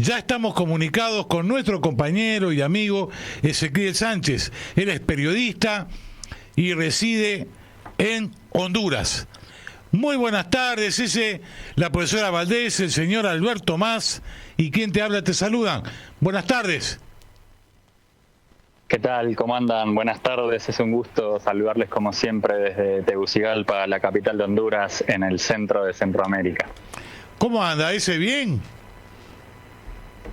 Ya estamos comunicados con nuestro compañero y amigo Ezequiel Sánchez. Él es periodista y reside en Honduras. Muy buenas tardes, la profesora Valdés, el señor Alberto Más y quien te habla te saludan. Buenas tardes. ¿Qué tal? ¿Cómo andan? Buenas tardes, es un gusto saludarles como siempre desde Tegucigalpa, la capital de Honduras, en el centro de Centroamérica. ¿Cómo anda ese? ¿Bien?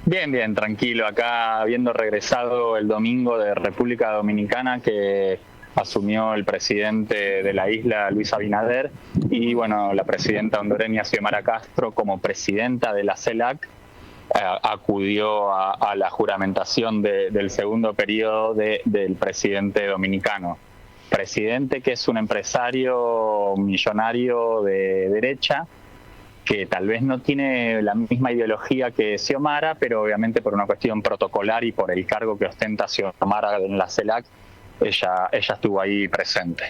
Bien, bien, tranquilo. Acá habiendo regresado el domingo de República Dominicana, que asumió el presidente de la isla, Luis Abinader, y bueno, la presidenta hondureña Xiomara Castro como presidenta de la CELAC, acudió a la juramentación del segundo periodo del presidente dominicano. Presidente que es un empresario millonario de derecha, que tal vez no tiene la misma ideología que Xiomara, pero obviamente por una cuestión protocolar y por el cargo que ostenta Xiomara en la CELAC, ella estuvo ahí presente.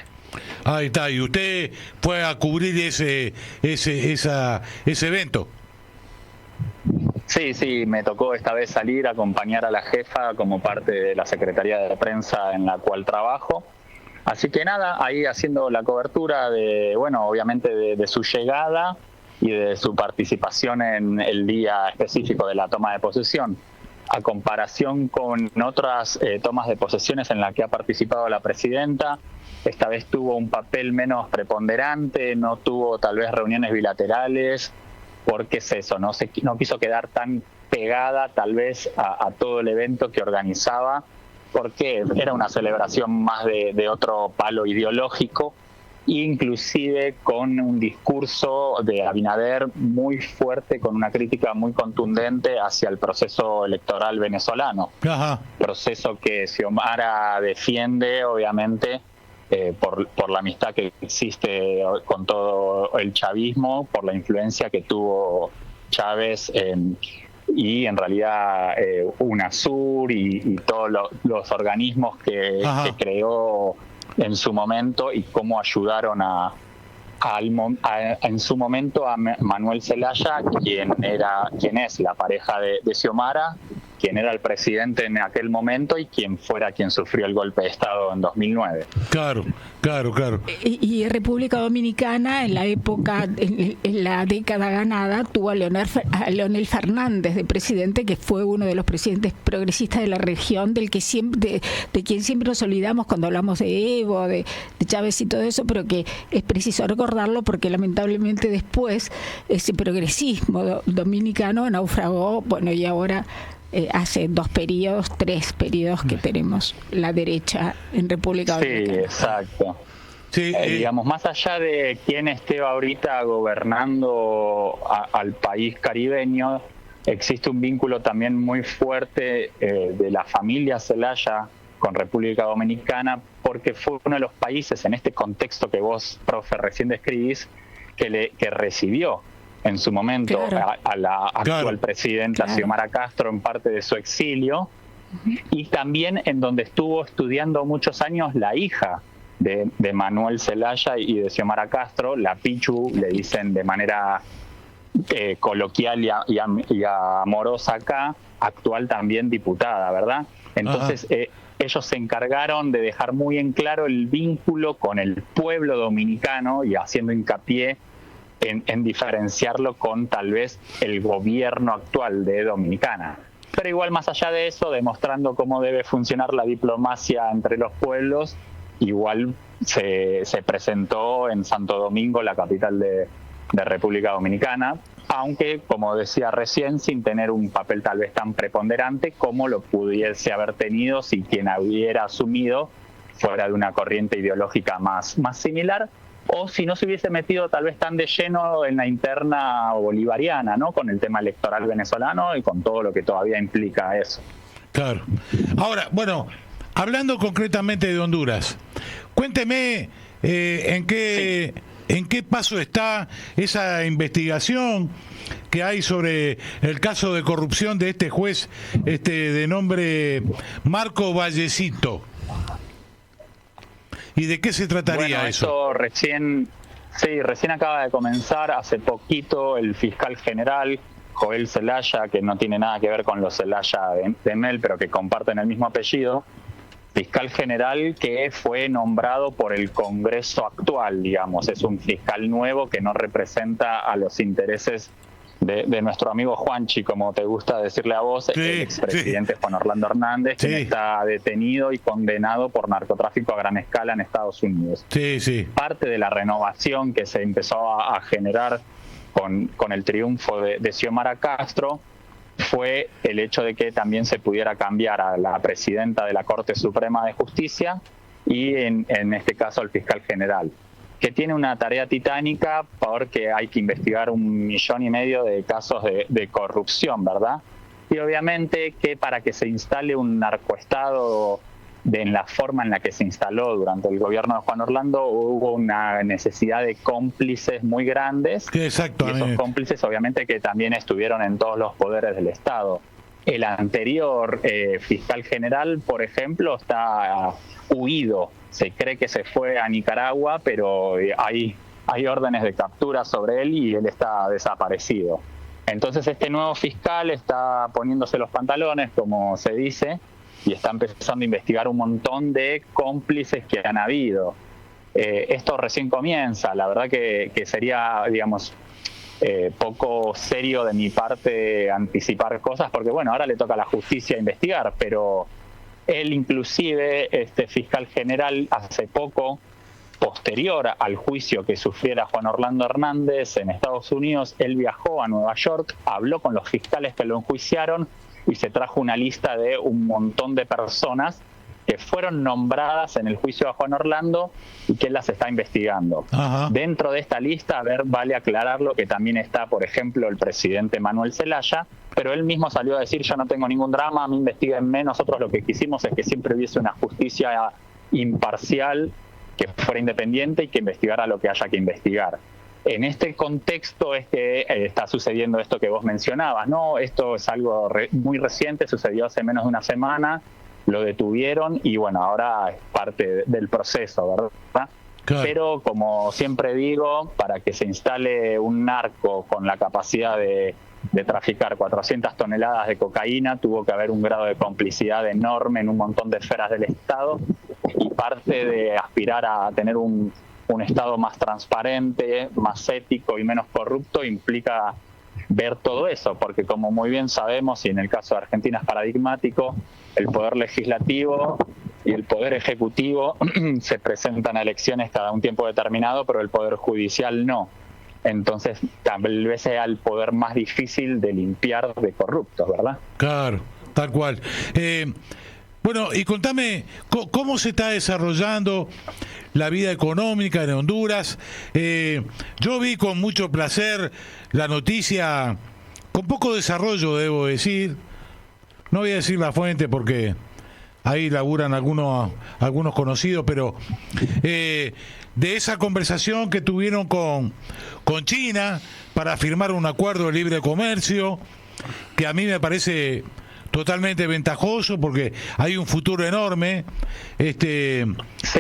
Ahí está, y usted fue a cubrir ese evento. Sí, me tocó esta vez salir a acompañar a la jefa como parte de la Secretaría de Prensa en la cual trabajo. Así que nada, ahí haciendo la cobertura de, bueno, obviamente de su llegada y de su participación en el día específico de la toma de posesión. A comparación con otras tomas de posesiones en las que ha participado la presidenta, esta vez tuvo un papel menos preponderante, no tuvo tal vez reuniones bilaterales, porque es eso, no quiso quedar tan pegada tal vez a todo el evento que organizaba, porque era una celebración más de otro palo ideológico, inclusive con un discurso de Abinader muy fuerte, con una crítica muy contundente hacia el proceso electoral venezolano. Ajá. Proceso que Xiomara defiende, obviamente, por la amistad que existe con todo el chavismo, por la influencia que tuvo Chávez y en realidad UNASUR y todos los organismos que creó en su momento y cómo ayudaron en su momento a Manuel Zelaya, quien es la pareja de Xiomara, quien era el presidente en aquel momento y quien sufrió el golpe de Estado en 2009. Claro. Y República Dominicana, en la época, en la década ganada, tuvo a Leonel Fernández de presidente, que fue uno de los presidentes progresistas de la región, de quien siempre nos olvidamos cuando hablamos de Evo, de Chávez y todo eso, pero que es preciso recordarlo porque lamentablemente después ese progresismo dominicano naufragó, bueno, y ahora hace 3 periodos que tenemos la derecha en República Dominicana. Sí, exacto. Sí, digamos, más allá de quién esté ahorita gobernando al país caribeño, existe un vínculo también muy fuerte de la familia Zelaya con República Dominicana, porque fue uno de los países en este contexto que vos, profe, recién describís, que recibió en su momento a la actual presidenta Xiomara Castro en parte de su exilio, y también en donde estuvo estudiando muchos años la hija de Manuel Zelaya y de Xiomara Castro, la Pichu, le dicen de manera coloquial y amorosa acá, actual también diputada, ¿verdad? Entonces ellos se encargaron de dejar muy en claro el vínculo con el pueblo dominicano y haciendo hincapié en diferenciarlo con tal vez el gobierno actual de Dominicana. Pero igual, más allá de eso, demostrando cómo debe funcionar la diplomacia entre los pueblos, igual se presentó en Santo Domingo, la capital de República Dominicana, aunque, como decía recién, sin tener un papel tal vez tan preponderante como lo pudiese haber tenido si quien hubiera asumido fuera de una corriente ideológica más similar, o si no se hubiese metido tal vez tan de lleno en la interna bolivariana, ¿no? Con el tema electoral venezolano y con todo lo que todavía implica eso. Claro. Ahora, bueno, hablando concretamente de Honduras, cuénteme en qué paso está esa investigación que hay sobre el caso de corrupción de este juez de nombre Marco Vallecito. ¿Y de qué se trataría eso? Recién acaba de comenzar, hace poquito el fiscal general Joel Zelaya, que no tiene nada que ver con los Zelaya de Mel, pero que comparten el mismo apellido, fiscal general que fue nombrado por el Congreso actual, digamos. Es un fiscal nuevo que no representa a los intereses de nuestro amigo Juanchi, como te gusta decirle a vos, sí, el expresidente sí. Juan Orlando Hernández, quien está detenido y condenado por narcotráfico a gran escala en Estados Unidos. Sí, sí. Parte de la renovación que se empezó a generar con el triunfo de Xiomara Castro fue el hecho de que también se pudiera cambiar a la presidenta de la Corte Suprema de Justicia y en este caso al fiscal general, que tiene una tarea titánica porque hay que investigar 1,5 millones de casos de corrupción, ¿verdad? Y obviamente que para que se instale un narcoestado en la forma en la que se instaló durante el gobierno de Juan Orlando, hubo una necesidad de cómplices muy grandes. Exactamente. Y esos cómplices obviamente que también estuvieron en todos los poderes del Estado. El anterior fiscal general, por ejemplo, está huido. Se cree que se fue a Nicaragua, pero hay órdenes de captura sobre él y él está desaparecido. Entonces este nuevo fiscal está poniéndose los pantalones, como se dice, y está empezando a investigar un montón de cómplices que han habido. Esto recién comienza. La verdad que sería, digamos, poco serio de mi parte anticipar cosas, porque bueno, ahora le toca a la justicia investigar, pero él inclusive, este fiscal general, hace poco, posterior al juicio que sufriera Juan Orlando Hernández en Estados Unidos, él viajó a Nueva York, habló con los fiscales que lo enjuiciaron y se trajo una lista de un montón de personas que fueron nombradas en el juicio a Juan Orlando y que él las está investigando. Ajá. Dentro de esta lista, a ver, vale aclararlo que también está, por ejemplo, el presidente Manuel Zelaya, pero él mismo salió a decir: yo no tengo ningún drama, a mí investíguenme, nosotros lo que quisimos es que siempre hubiese una justicia imparcial, que fuera independiente y que investigara lo que haya que investigar. En este contexto es que está sucediendo esto que vos mencionabas, ¿no? Esto es algo muy reciente, sucedió hace menos de una semana, lo detuvieron y bueno, ahora es parte del proceso, ¿verdad? Claro. Pero como siempre digo, para que se instale un narco con la capacidad de traficar 400 toneladas de cocaína, tuvo que haber un grado de complicidad enorme en un montón de esferas del Estado, y parte de aspirar a tener un Estado más transparente, más ético y menos corrupto implica ver todo eso, porque como muy bien sabemos, y en el caso de Argentina es paradigmático, el poder legislativo y el poder ejecutivo se presentan a elecciones cada un tiempo determinado, pero el poder judicial no. Entonces tal vez sea el poder más difícil de limpiar de corruptos, ¿verdad? Claro, tal cual. Bueno, y contame, ¿cómo se está desarrollando la vida económica en Honduras? Yo vi con mucho placer la noticia, con poco desarrollo, debo decir. No voy a decir la fuente porque ahí laburan algunos conocidos, pero de esa conversación que tuvieron con China para firmar un acuerdo de libre comercio, que a mí me parece totalmente ventajoso porque hay un futuro enorme, sí.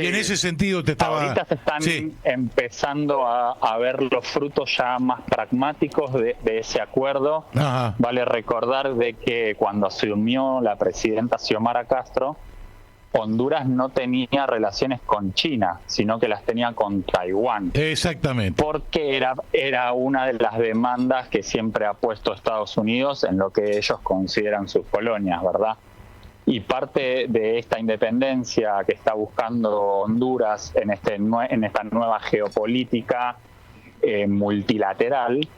Y en ese sentido te estaba... Ahorita se están empezando a ver los frutos ya más pragmáticos de ese acuerdo. Ajá. Vale recordar de que cuando asumió la presidenta Xiomara Castro, Honduras no tenía relaciones con China, sino que las tenía con Taiwán. Exactamente. Porque era una de las demandas que siempre ha puesto Estados Unidos en lo que ellos consideran sus colonias, ¿verdad? Y parte de esta independencia que está buscando Honduras en esta nueva geopolítica multilateral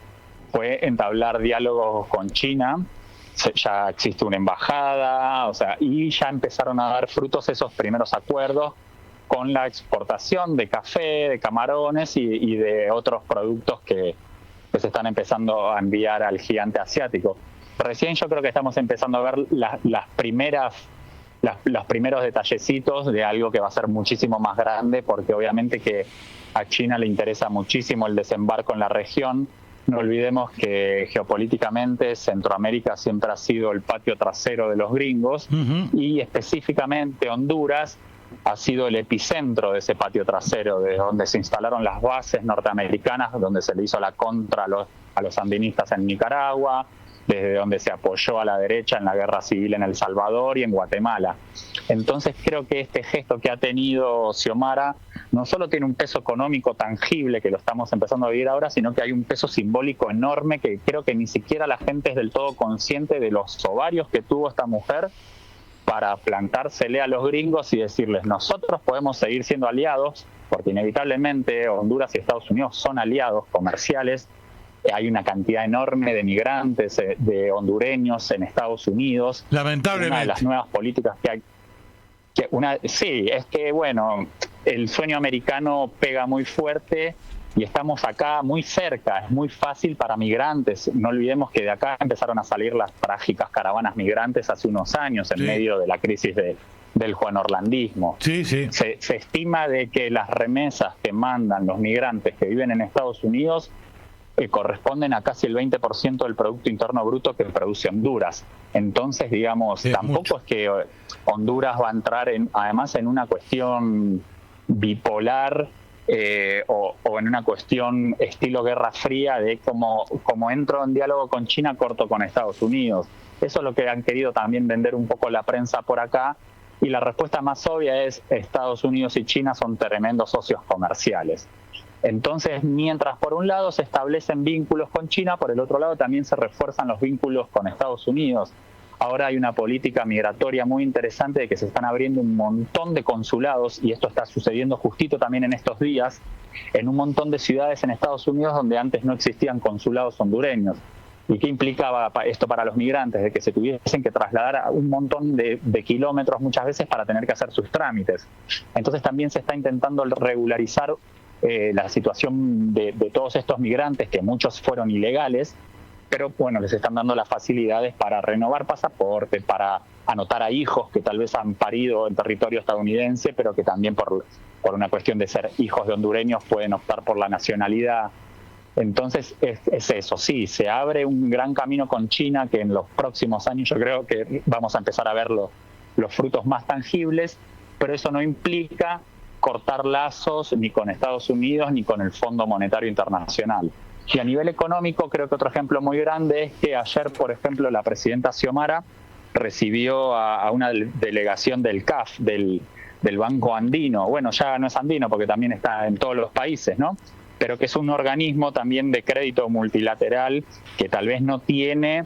fue entablar diálogos con China. Ya existe una embajada, y ya empezaron a dar frutos esos primeros acuerdos con la exportación de café, de camarones y de otros productos que se están empezando a enviar al gigante asiático. Recién yo creo que estamos empezando a ver los primeros detallecitos de algo que va a ser muchísimo más grande, porque obviamente que a China le interesa muchísimo el desembarco en la región. No olvidemos que geopolíticamente Centroamérica siempre ha sido el patio trasero de los gringos, y específicamente Honduras ha sido el epicentro de ese patio trasero, de donde se instalaron las bases norteamericanas, donde se le hizo la contra a los sandinistas en Nicaragua, desde donde se apoyó a la derecha en la guerra civil en El Salvador y en Guatemala. Entonces creo que este gesto que ha tenido Xiomara no solo tiene un peso económico tangible, que lo estamos empezando a vivir ahora, sino que hay un peso simbólico enorme que creo que ni siquiera la gente es del todo consciente de los ovarios que tuvo esta mujer para plantársele a los gringos y decirles: nosotros podemos seguir siendo aliados, porque inevitablemente Honduras y Estados Unidos son aliados comerciales. Hay una cantidad enorme de migrantes, de hondureños en Estados Unidos. Lamentablemente. Una de las nuevas políticas que hay. Sí, es que bueno, el sueño americano pega muy fuerte y estamos acá muy cerca. Es muy fácil para migrantes. No olvidemos que de acá empezaron a salir las trágicas caravanas migrantes hace unos años, en medio de la crisis del juanorlandismo. Sí, sí. Se estima de que las remesas que mandan los migrantes que viven en Estados Unidos corresponden a casi el 20% del Producto Interno Bruto que produce Honduras. Entonces, digamos, tampoco mucho. Es que Honduras va a entrar además en una cuestión bipolar o en una cuestión estilo Guerra Fría de como entro en diálogo con China, corto con Estados Unidos. Eso es lo que han querido también vender un poco la prensa por acá, y la respuesta más obvia es: Estados Unidos y China son tremendos socios comerciales. Entonces, mientras por un lado se establecen vínculos con China, por el otro lado también se refuerzan los vínculos con Estados Unidos. Ahora hay una política migratoria muy interesante de que se están abriendo un montón de consulados, y esto está sucediendo justito también en estos días, en un montón de ciudades en Estados Unidos donde antes no existían consulados hondureños. ¿Y qué implicaba esto para los migrantes? De que se tuviesen que trasladar a un montón de kilómetros muchas veces para tener que hacer sus trámites. Entonces también se está intentando regularizar la situación de todos estos migrantes, que muchos fueron ilegales, pero bueno, les están dando las facilidades para renovar pasaporte, para anotar a hijos que tal vez han parido en territorio estadounidense, pero que también por una cuestión de ser hijos de hondureños pueden optar por la nacionalidad. Entonces es eso, sí, se abre un gran camino con China que en los próximos años yo creo que vamos a empezar a ver los frutos más tangibles, pero eso no implica cortar lazos ni con Estados Unidos ni con el Fondo Monetario Internacional. Y a nivel económico, creo que otro ejemplo muy grande es que ayer, por ejemplo, la presidenta Xiomara recibió a una delegación del CAF, del Banco Andino. Bueno, ya no es andino porque también está en todos los países, ¿no? Pero que es un organismo también de crédito multilateral que tal vez no tiene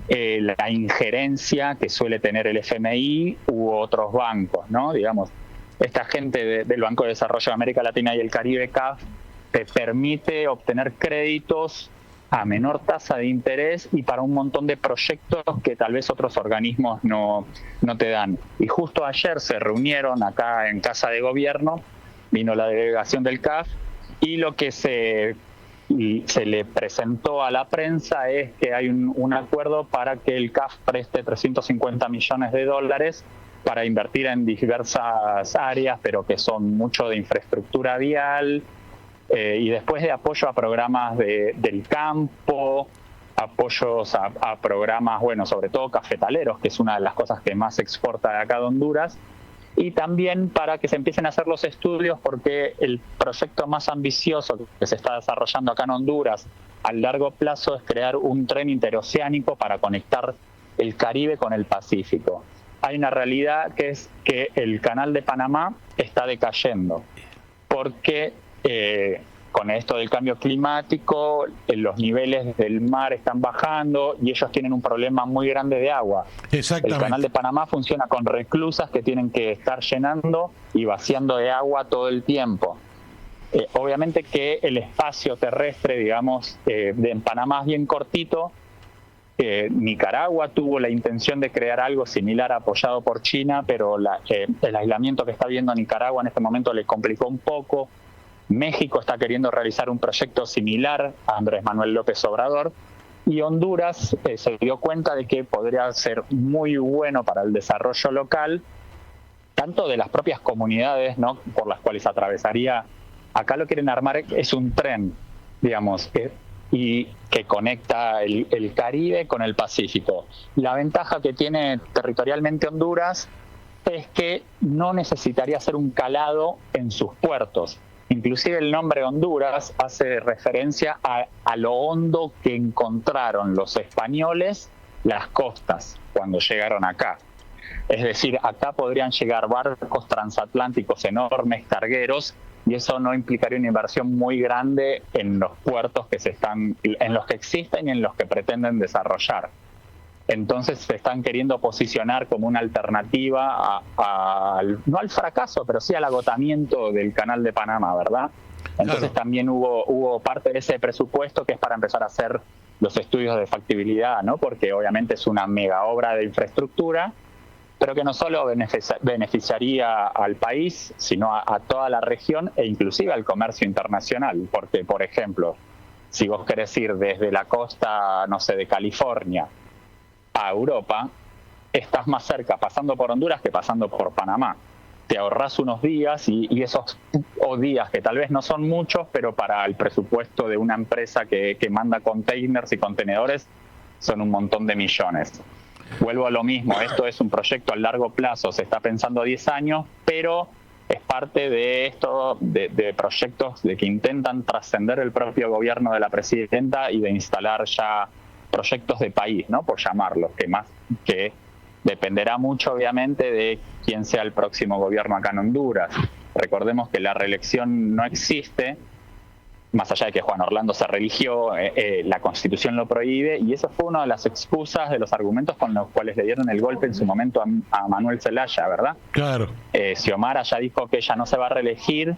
la injerencia que suele tener el FMI u otros bancos, ¿no? Digamos, esta gente del Banco de Desarrollo de América Latina y el Caribe, CAF, te permite obtener créditos a menor tasa de interés y para un montón de proyectos que tal vez otros organismos no te dan. Y justo ayer se reunieron acá en Casa de Gobierno, vino la delegación del CAF, y lo que se le presentó a la prensa es que hay un acuerdo para que el CAF preste $350 millones para invertir en diversas áreas, pero que son mucho de infraestructura vial, y después de apoyo a programas del campo, apoyos a programas, bueno, sobre todo cafetaleros, que es una de las cosas que más se exporta de acá de Honduras, y también para que se empiecen a hacer los estudios, porque el proyecto más ambicioso que se está desarrollando acá en Honduras a largo plazo es crear un tren interoceánico para conectar el Caribe con el Pacífico. Hay una realidad que es que el canal de Panamá está decayendo, porque con esto del cambio climático los niveles del mar están bajando y ellos tienen un problema muy grande de agua. Exactamente. El canal de Panamá funciona con reclusas que tienen que estar llenando y vaciando de agua todo el tiempo. Obviamente que el espacio terrestre, digamos, en Panamá es bien cortito. Nicaragua tuvo la intención de crear algo similar apoyado por China, pero el aislamiento que está viendo Nicaragua en este momento le complicó un poco. México está queriendo realizar un proyecto similar a Andrés Manuel López Obrador, y Honduras se dio cuenta de que podría ser muy bueno para el desarrollo local, tanto de las propias comunidades, ¿no?, por las cuales atravesaría. Acá lo quieren armar, es un tren, digamos, y que conecta el Caribe con el Pacífico. La ventaja que tiene territorialmente Honduras es que no necesitaría hacer un calado en sus puertos. Inclusive el nombre Honduras hace referencia a lo hondo que encontraron los españoles las costas cuando llegaron acá. Es decir, acá podrían llegar barcos transatlánticos enormes, cargueros, y eso no implicaría una inversión muy grande en los puertos en los que existen y en los que pretenden desarrollar. Entonces se están queriendo posicionar como una alternativa no al fracaso, pero sí al agotamiento del Canal de Panamá, ¿verdad? Entonces claro, también hubo parte de ese presupuesto que es para empezar a hacer los estudios de factibilidad, ¿no? Porque obviamente es una mega obra de infraestructura, pero que no solo beneficiaría al país, sino a toda la región e inclusive al comercio internacional. Porque, por ejemplo, si vos querés ir desde la costa, no sé, de California a Europa, estás más cerca pasando por Honduras que pasando por Panamá. Te ahorrás unos días y esos días que tal vez no son muchos, pero para el presupuesto de una empresa que manda containers y contenedores son un montón de millones. Vuelvo a lo mismo, esto es un proyecto a largo plazo, se está pensando a 10 años, pero es parte de esto, de proyectos de que intentan trascender el propio gobierno de la presidenta y de instalar ya proyectos de país, ¿no? Por llamarlos, que dependerá mucho obviamente de quién sea el próximo gobierno acá en Honduras. Recordemos que la reelección no existe, más allá de que Juan Orlando se religió, la Constitución lo prohíbe, y eso fue una de las excusas, de los argumentos con los cuales le dieron el golpe en su momento a Manuel Zelaya, ¿verdad? claro. Xiomara ya dijo que ella no se va a reelegir,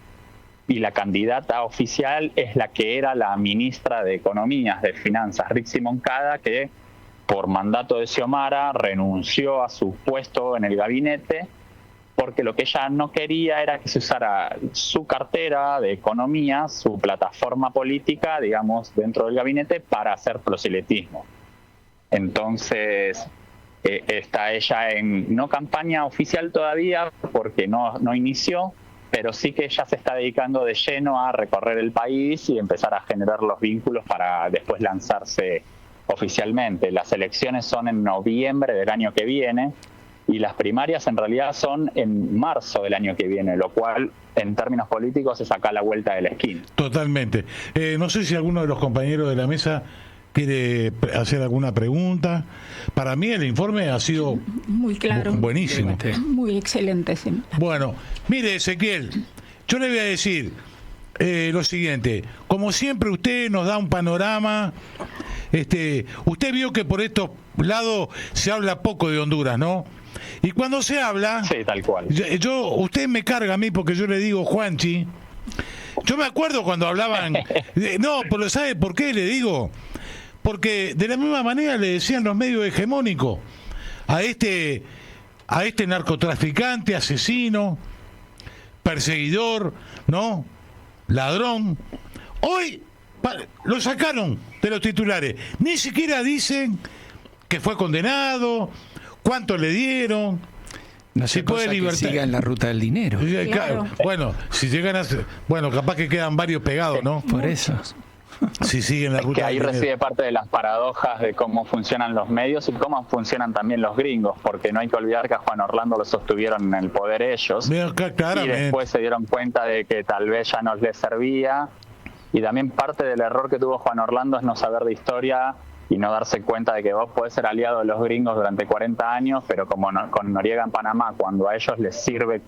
y la candidata oficial es la que era la ministra de Economía, de Finanzas, Rixi Moncada, que por mandato de Xiomara renunció a su puesto en el gabinete, porque lo que ella no quería era que se usara su cartera de economía, su plataforma política, digamos, dentro del gabinete para hacer proselitismo. Entonces, está ella en no campaña oficial todavía, porque no inició, pero sí que ella se está dedicando de lleno a recorrer el país y empezar a generar los vínculos para después lanzarse oficialmente. Las elecciones son en noviembre del año que viene, y las primarias en realidad son en marzo del año que viene, lo cual en términos políticos es acá la vuelta de la esquina. Totalmente. No sé si alguno de los compañeros de la mesa quiere hacer alguna pregunta. Para mí el informe ha sido muy claro, buenísimo. muy excelente. Sí. Bueno, mire, Ezequiel, yo le voy a decir lo siguiente. Como siempre usted nos da un panorama. Usted vio que por estos lados se habla poco de Honduras, ¿no? Y cuando se habla, sí, tal cual. Usted me carga a mí porque yo le digo Juanchi. Yo me acuerdo cuando hablaban. No, pero ¿sabe por qué le digo? Porque de la misma manera le decían los medios hegemónicos a este narcotraficante, asesino, perseguidor, ¿no? Ladrón. Hoy lo sacaron de los titulares. Ni siquiera dicen que fue condenado, cuánto le dieron, no se puede libertad. Que sigan la ruta del dinero. Claro. Bueno, si llegan a capaz que quedan varios pegados, ¿no? Por eso. Si siguen la ruta que ahí reside parte de las paradojas de cómo funcionan los medios y cómo funcionan también los gringos, porque no hay que olvidar que a Juan Orlando lo sostuvieron en el poder ellos, y después se dieron cuenta de que tal vez ya no les servía, y también parte del error que tuvo Juan Orlando es no saber de historia y no darse cuenta de que vos podés ser aliado de los gringos durante 40 años, pero como con Noriega en Panamá, cuando a ellos les sirve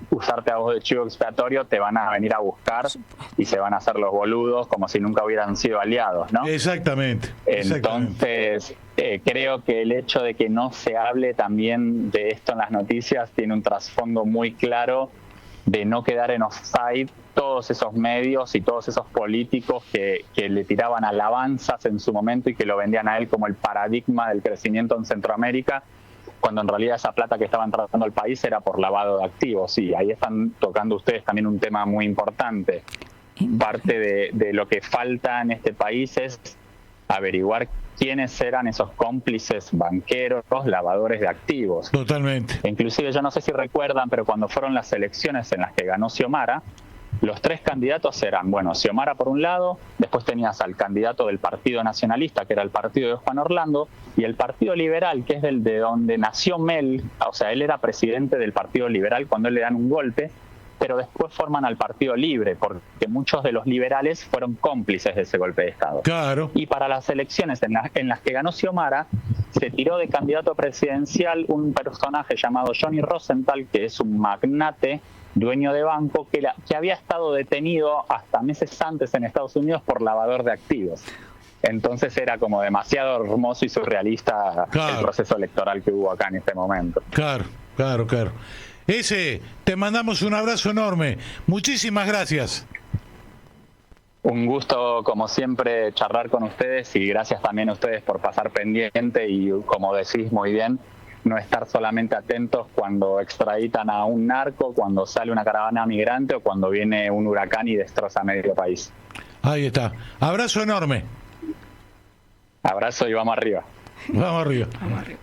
usarte a vos de chivo expiatorio, te van a venir a buscar y se van a hacer los boludos como si nunca hubieran sido aliados, ¿no? Exactamente. Entonces, creo que el hecho de que no se hable también de esto en las noticias tiene un trasfondo muy claro de no quedar en offside todos esos medios y todos esos políticos que le tiraban alabanzas en su momento y que lo vendían a él como el paradigma del crecimiento en Centroamérica, cuando en realidad esa plata que estaban tratando al país era por lavado de activos. Sí, ahí están tocando ustedes también un tema muy importante. Parte de lo que falta en este país es averiguar quiénes eran esos cómplices banqueros, lavadores de activos. Totalmente. Inclusive, yo no sé si recuerdan, pero cuando fueron las elecciones en las que ganó Xiomara, los tres candidatos eran, Xiomara por un lado, después tenías al candidato del Partido Nacionalista, que era el partido de Juan Orlando, y el Partido Liberal, que es de donde nació Mel, o sea, él era presidente del Partido Liberal cuando él le dan un golpe, pero después forman al Partido Libre, porque muchos de los liberales fueron cómplices de ese golpe de Estado. Claro. Y para las elecciones en las que ganó Xiomara, se tiró de candidato presidencial un personaje llamado Johnny Rosenthal, que es un magnate, dueño de banco, que había estado detenido hasta meses antes en Estados Unidos por lavador de activos. Entonces era como demasiado hermoso y surrealista el proceso electoral que hubo acá en este momento. Claro. Te mandamos un abrazo enorme. Muchísimas gracias. Un gusto, como siempre, charlar con ustedes, y gracias también a ustedes por pasar pendiente y, como decís muy bien, no estar solamente atentos cuando extraditan a un narco, cuando sale una caravana migrante o cuando viene un huracán y destroza medio país. Ahí está. Abrazo enorme. Abrazo y vamos arriba. Vamos arriba. Vamos arriba.